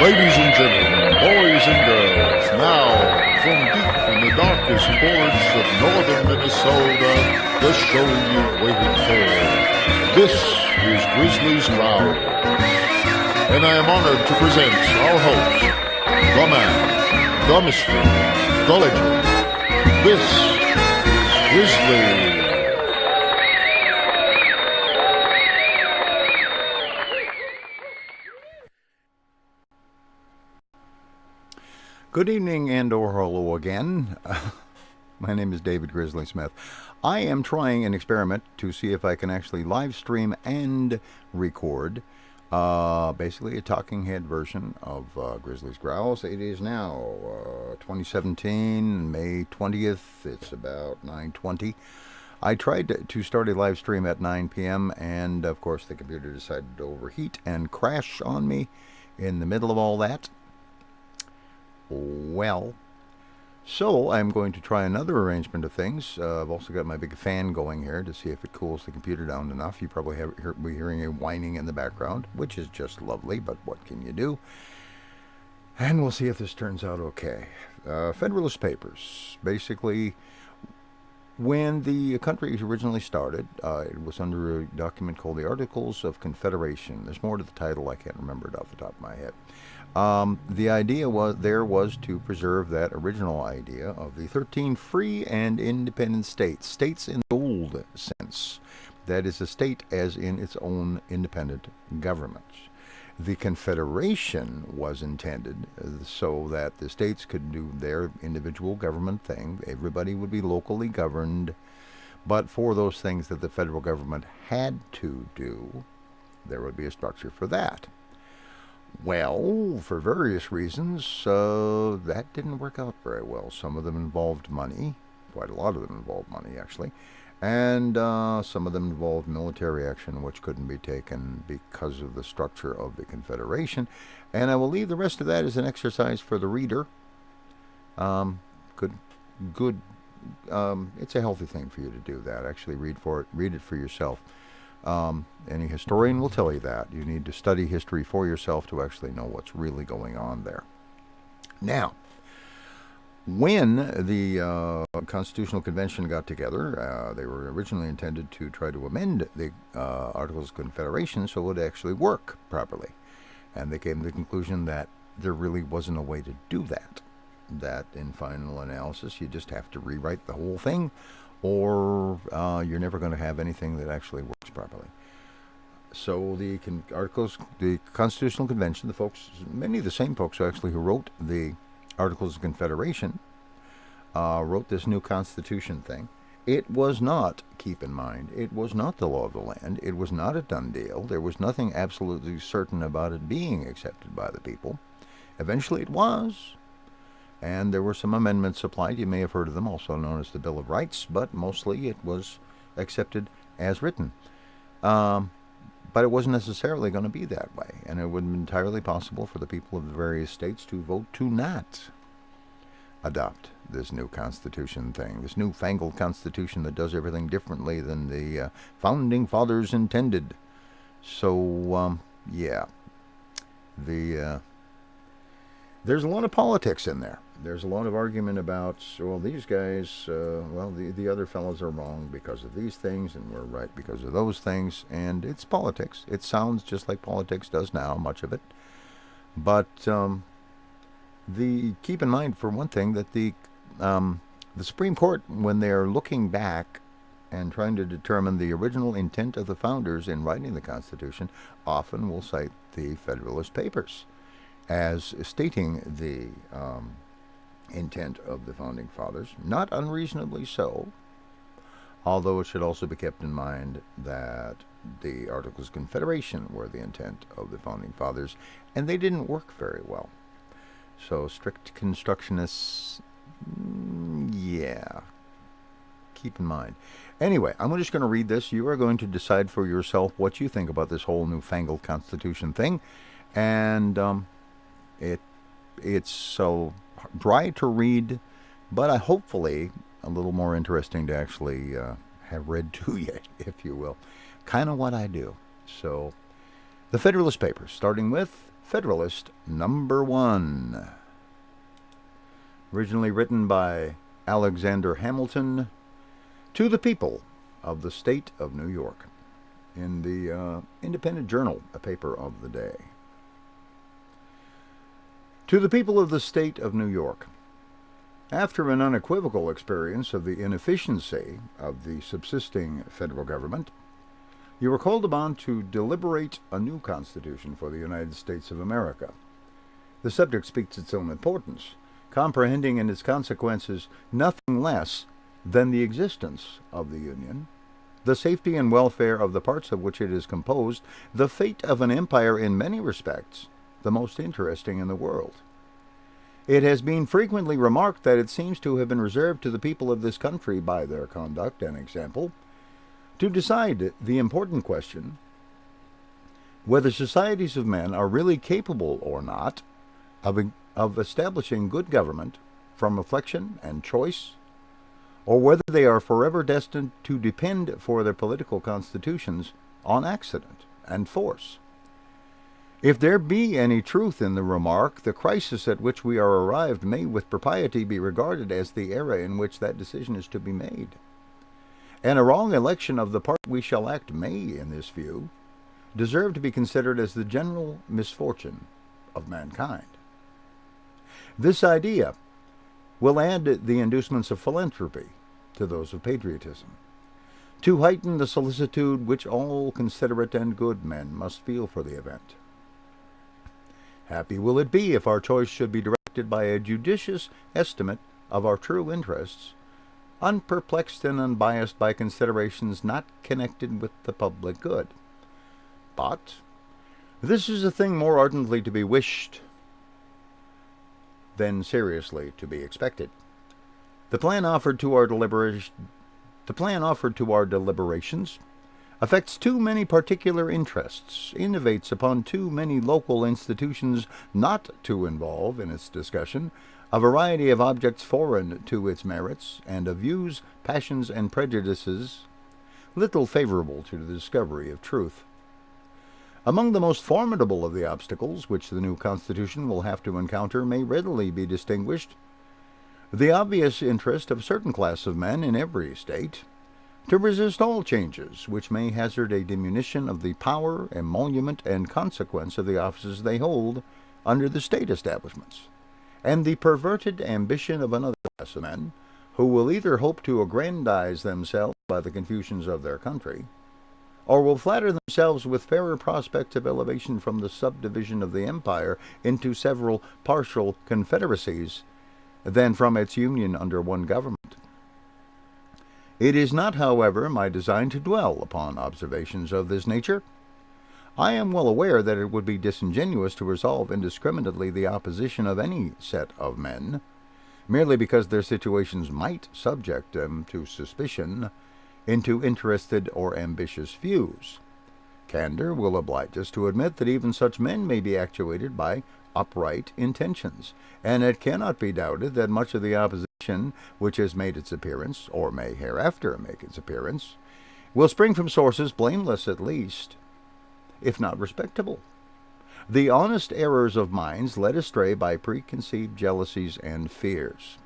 Ladies and gentlemen, boys and girls, now from deep in the darkest forests of northern Minnesota, the show you've waited for. This is Grizzly's Growls, and I am honored to present our host, the man, the mystery, the legend. This is Grizzly. Good evening and or hello again. My name is David Grizzly Smith. I am trying an experiment to see if I can actually live stream and record basically a talking head version of Grizzly's Growls. It is now 2017, May 20th. It's about 9:20. I tried to start a live stream at 9 p.m. and of course the computer decided to overheat and crash on me in the middle of all that. Well, so I'm going to try another arrangement of things. I've also got my big fan going here to see if it cools the computer down enough. You probably be hearing a whining in the background, which is just lovely, but what can you do? And we'll see if this turns out okay. Federalist Papers. Basically, when the country originally started, it was under a document called the Articles of Confederation. There's more to the title. I can't remember it off the top of my head. The idea was to preserve that original idea of the 13 free and independent states. States in the old sense. That is, a state as in its own independent government. The Confederation was intended so that the states could do their individual government thing. Everybody would be locally governed. But for those things that the federal government had to do, there would be a structure for that. Well, for various reasons, that didn't work out very well. Some of them involved money, quite a lot of them involved money, actually, and some of them involved military action, which couldn't be taken because of the structure of the Confederation. And I will leave the rest of that as an exercise for the reader. It's a healthy thing for you to do that. Actually, read it for yourself. Any historian will tell you that. You need to study history for yourself to actually know what's really going on there. Now, when the Constitutional Convention got together, they were originally intended to try to amend the Articles of Confederation so it would actually work properly. And they came to the conclusion that there really wasn't a way to do that. That in final analysis, you just have to rewrite the whole thing, or you're never going to have anything that actually works properly. So the Constitutional Convention, many of the same folks who wrote the Articles of Confederation, wrote this new Constitution thing. It was not, keep in mind, it was not the law of the land. It was not a done deal. There was nothing absolutely certain about it being accepted by the people. Eventually it was. And there were some amendments applied. You may have heard of them, also known as the Bill of Rights, but mostly it was accepted as written. But it wasn't necessarily going to be that way, and it would have been entirely possible for the people of the various states to vote to not adopt this new Constitution thing, this newfangled Constitution that does everything differently than the Founding Fathers intended. So, yeah, there's a lot of politics in there. There's a lot of argument about, well, these guys, the other fellows are wrong because of these things, and we're right because of those things, and it's politics. It sounds just like politics does now, much of it. But keep in mind, for one thing, that the Supreme Court, when they're looking back and trying to determine the original intent of the founders in writing the Constitution, often will cite the Federalist Papers as stating the intent of the Founding Fathers, not unreasonably so, although it should also be kept in mind that the Articles of Confederation were the intent of the Founding Fathers, and they didn't work very well. So strict constructionists, yeah, keep in mind. Anyway, I'm just going to read this. You are going to decide for yourself what you think about this whole newfangled Constitution thing, and it's so dry to read, but hopefully a little more interesting to actually have read to you, if you will. Kind of what I do. So, the Federalist Papers, starting with Federalist number 1. Originally written by Alexander Hamilton to the people of the state of New York in the Independent Journal, a paper of the day. To the people of the state of New York. After an unequivocal experience of the inefficiency of the subsisting federal government, you are called upon to deliberate a new Constitution for the United States of America. The subject speaks its own importance, comprehending in its consequences nothing less than the existence of the Union, the safety and welfare of the parts of which it is composed, the fate of an empire in many respects, the most interesting in the world. It has been frequently remarked that it seems to have been reserved to the people of this country by their conduct and example to decide the important question whether societies of men are really capable or not of establishing good government from reflection and choice, or whether they are forever destined to depend for their political constitutions on accident and force. If there be any truth in the remark, the crisis at which we are arrived may with propriety be regarded as the era in which that decision is to be made. And a wrong election of the part we shall act may, in this view, deserve to be considered as the general misfortune of mankind. This idea will add the inducements of philanthropy to those of patriotism, to heighten the solicitude which all considerate and good men must feel for the event. Happy will it be if our choice should be directed by a judicious estimate of our true interests, unperplexed and unbiased by considerations not connected with the public good. But this is a thing more ardently to be wished than seriously to be expected. The plan offered to our deliberations affects too many particular interests, innovates upon too many local institutions not to involve in its discussion a variety of objects foreign to its merits, and of views, passions, and prejudices little favorable to the discovery of truth. Among the most formidable of the obstacles which the new Constitution will have to encounter may readily be distinguished the obvious interest of a certain class of men in every state to resist all changes which may hazard a diminution of the power, emolument, and consequence of the offices they hold under the state establishments, and the perverted ambition of another class of men, who will either hope to aggrandize themselves by the confusions of their country, or will flatter themselves with fairer prospects of elevation from the subdivision of the empire into several partial confederacies than from its union under one government. It is not, however, my design to dwell upon observations of this nature. I am well aware that it would be disingenuous to resolve indiscriminately the opposition of any set of men, merely because their situations might subject them to suspicion into interested or ambitious views. Candor will oblige us to admit that even such men may be actuated by upright intentions, and it cannot be doubted that much of the opposition which has made its appearance, or may hereafter make its appearance, will spring from sources blameless at least, if not respectable. The honest errors of minds led astray by preconceived jealousies and fears.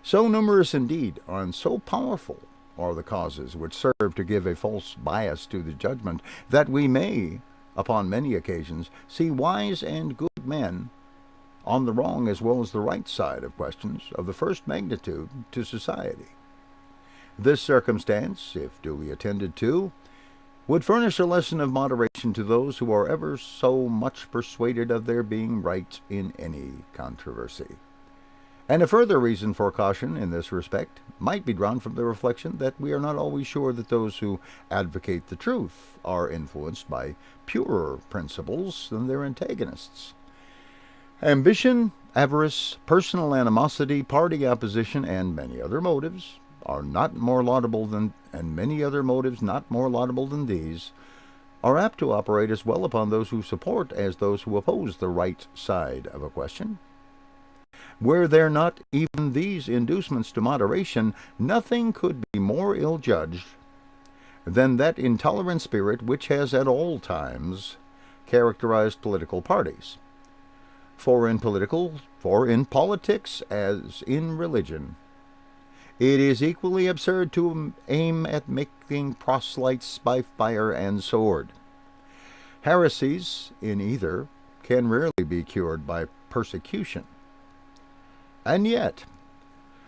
So numerous indeed, and so powerful are the causes which serve to give a false bias to the judgment, that we may, upon many occasions, see wise and good men on the wrong as well as the right side of questions of the first magnitude to society. This circumstance, if duly attended to, would furnish a lesson of moderation to those who are ever so much persuaded of their being right in any controversy. And a further reason for caution in this respect might be drawn from the reflection that we are not always sure that those who advocate the truth are influenced by purer principles than their antagonists. Ambition, avarice, personal animosity, party opposition, and many other motives are not more laudable than, and many other motives not more laudable than these, are apt to operate as well upon those who support as those who oppose the right side of a question. Were there not even these inducements to moderation, nothing could be more ill-judged than that intolerant spirit which has at all times characterized political parties, For in politics as in religion, it is equally absurd to aim at making proselytes by fire and sword. Heresies in either can rarely be cured by persecution. And yet,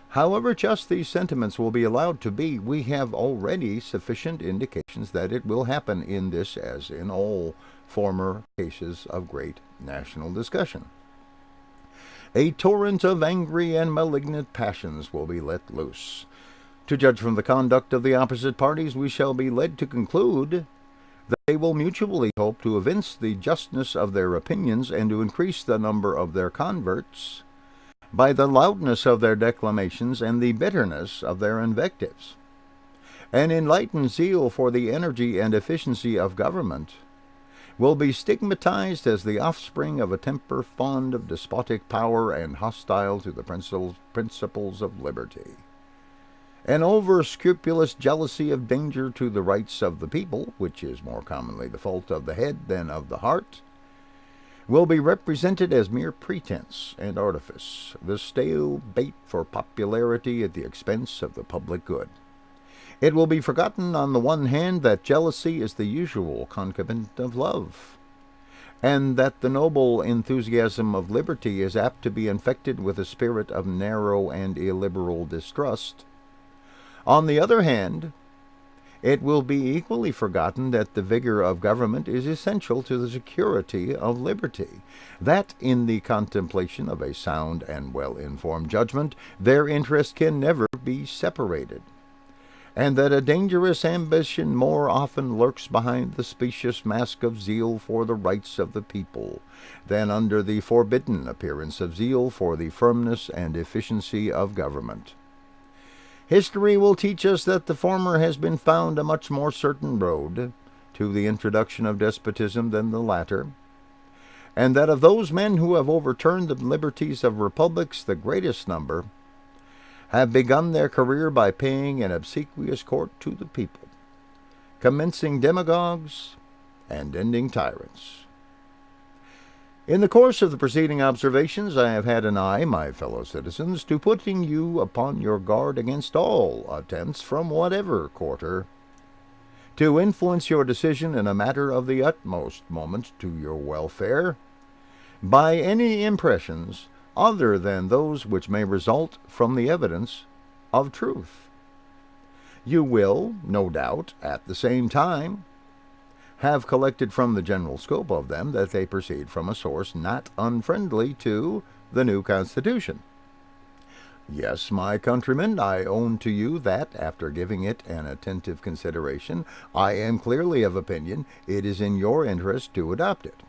however just these sentiments will be allowed to be, we have already sufficient indications that it will happen in this as in all former cases of great national discussion. A torrent of angry and malignant passions will be let loose. To judge from the conduct of the opposite parties, we shall be led to conclude that they will mutually hope to evince the justness of their opinions and to increase the number of their converts by the loudness of their declamations and the bitterness of their invectives. An enlightened zeal for the energy and efficiency of government will be stigmatized as the offspring of a temper fond of despotic power and hostile to the principles of liberty. An over-scrupulous jealousy of danger to the rights of the people, which is more commonly the fault of the head than of the heart, will be represented as mere pretense and artifice, the stale bait for popularity at the expense of the public good. It will be forgotten on the one hand that jealousy is the usual concomitant of love, and that the noble enthusiasm of liberty is apt to be infected with a spirit of narrow and illiberal distrust. On the other hand, it will be equally forgotten that the vigor of government is essential to the security of liberty, that in the contemplation of a sound and well-informed judgment their interest can never be separated, and that a dangerous ambition more often lurks behind the specious mask of zeal for the rights of the people than under the forbidden appearance of zeal for the firmness and efficiency of government. History will teach us that the former has been found a much more certain road to the introduction of despotism than the latter, and that of those men who have overturned the liberties of republics, the greatest number have begun their career by paying an obsequious court to the people, commencing demagogues and ending tyrants. In the course of the preceding observations, I have had an eye, my fellow citizens, to putting you upon your guard against all attempts from whatever quarter to influence your decision in a matter of the utmost moment to your welfare by any impressions other than those which may result from the evidence of truth. You will, no doubt, at the same time, have collected from the general scope of them that they proceed from a source not unfriendly to the new Constitution. Yes, my countrymen, I own to you that, after giving it an attentive consideration, I am clearly of opinion it is in your interest to adopt it.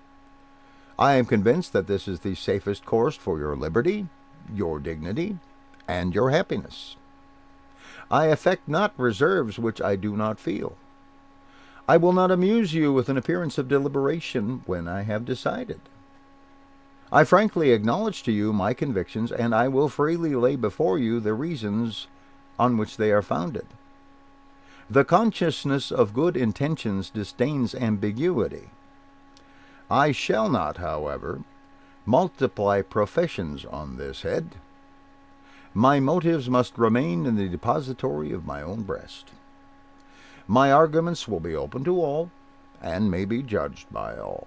I am convinced that this is the safest course for your liberty, your dignity, and your happiness. I affect not reserves which I do not feel. I will not amuse you with an appearance of deliberation when I have decided. I frankly acknowledge to you my convictions, and I will freely lay before you the reasons on which they are founded. The consciousness of good intentions disdains ambiguity. I shall not, however, multiply professions on this head. My motives must remain in the depository of my own breast. My arguments will be open to all, and may be judged by all.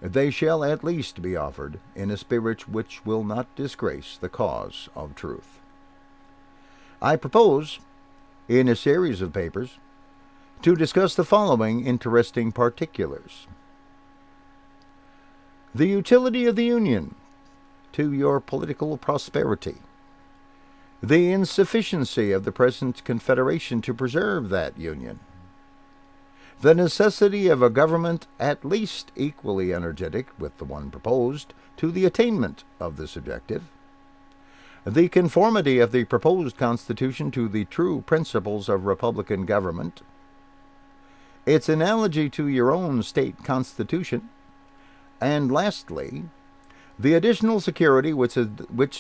They shall at least be offered in a spirit which will not disgrace the cause of truth. I propose, in a series of papers, to discuss the following interesting particulars: the utility of the Union to your political prosperity, the insufficiency of the present Confederation to preserve that Union, the necessity of a government at least equally energetic with the one proposed to the attainment of this objective, the conformity of the proposed Constitution to the true principles of republican government, its analogy to your own state constitution, and lastly, the additional security which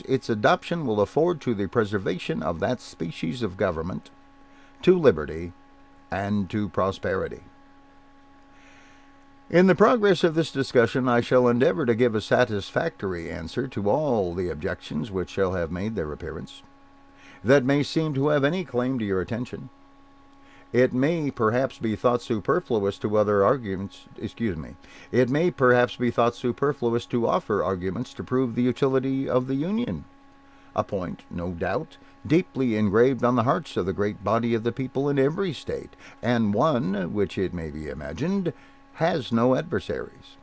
its adoption will afford to the preservation of that species of government, to liberty, and to prosperity. In the progress of this discussion, I shall endeavor to give a satisfactory answer to all the objections which shall have made their appearance, that may seem to have any claim to your attention. It may perhaps be thought superfluous to It may perhaps be thought superfluous to offer arguments to prove the utility of the Union, a point, no doubt, deeply engraved on the hearts of the great body of the people in every state, and one which, it may be imagined, has no adversaries.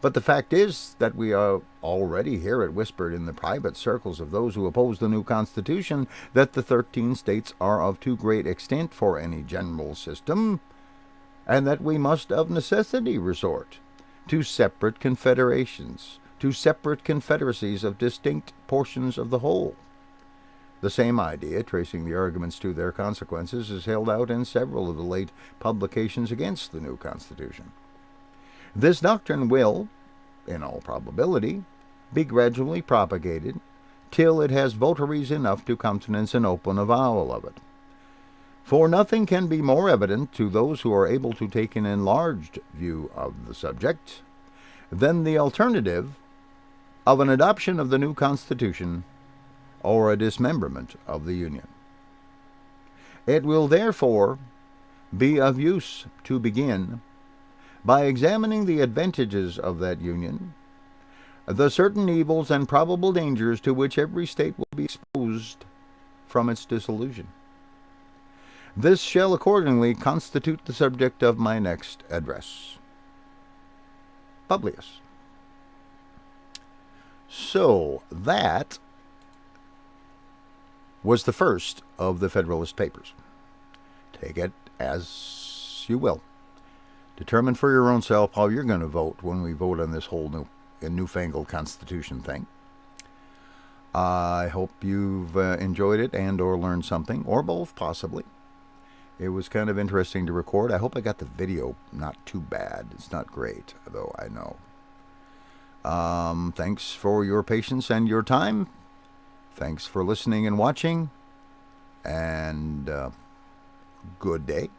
But the fact is that we already hear it whispered in the private circles of those who oppose the new Constitution that the 13 states are of too great extent for any general system, and that we must of necessity resort to separate confederations, to separate confederacies of distinct portions of the whole. The same idea, tracing the arguments to their consequences, is held out in several of the late publications against the new Constitution. This doctrine will, in all probability, be gradually propagated till it has votaries enough to countenance an open avowal of it. For nothing can be more evident to those who are able to take an enlarged view of the subject than the alternative of an adoption of the new Constitution or a dismemberment of the Union. It will therefore be of use to begin by examining the advantages of that Union, the certain evils and probable dangers to which every state will be exposed from its dissolution. This shall accordingly constitute the subject of my next address. Publius. So, that was the first of the Federalist Papers. Take it as you will. Determine for your own self how you're going to vote when we vote on this whole newfangled Constitution thing. I hope you've enjoyed it and or learned something, or both, possibly. It was kind of interesting to record. I hope I got the video not too bad. It's not great, though, I know. Thanks for your patience and your time. Thanks for listening and watching, and good day.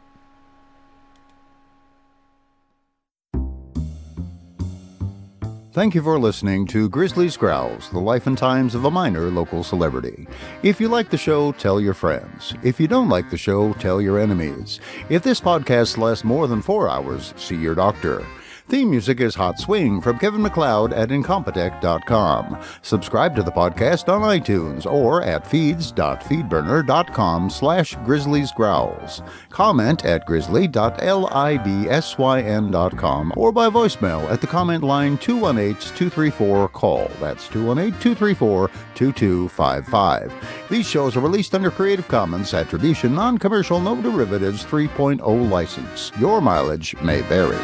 Thank you for listening to Grizzly's Growls, the life and times of a minor local celebrity. If you like the show, tell your friends. If you don't like the show, tell your enemies. If this podcast lasts more than 4 hours, see your doctor. Theme music is Hot Swing from Kevin MacLeod at Incompetech.com. Subscribe to the podcast on iTunes or at feeds.feedburner.com/grizzliesgrowls. Comment at grizzly.libsyn.com or by voicemail at the comment line 218-234-CALL. That's 218-234-2255. These shows are released under Creative Commons Attribution, Non-Commercial, No Derivatives 3.0 license. Your mileage may vary.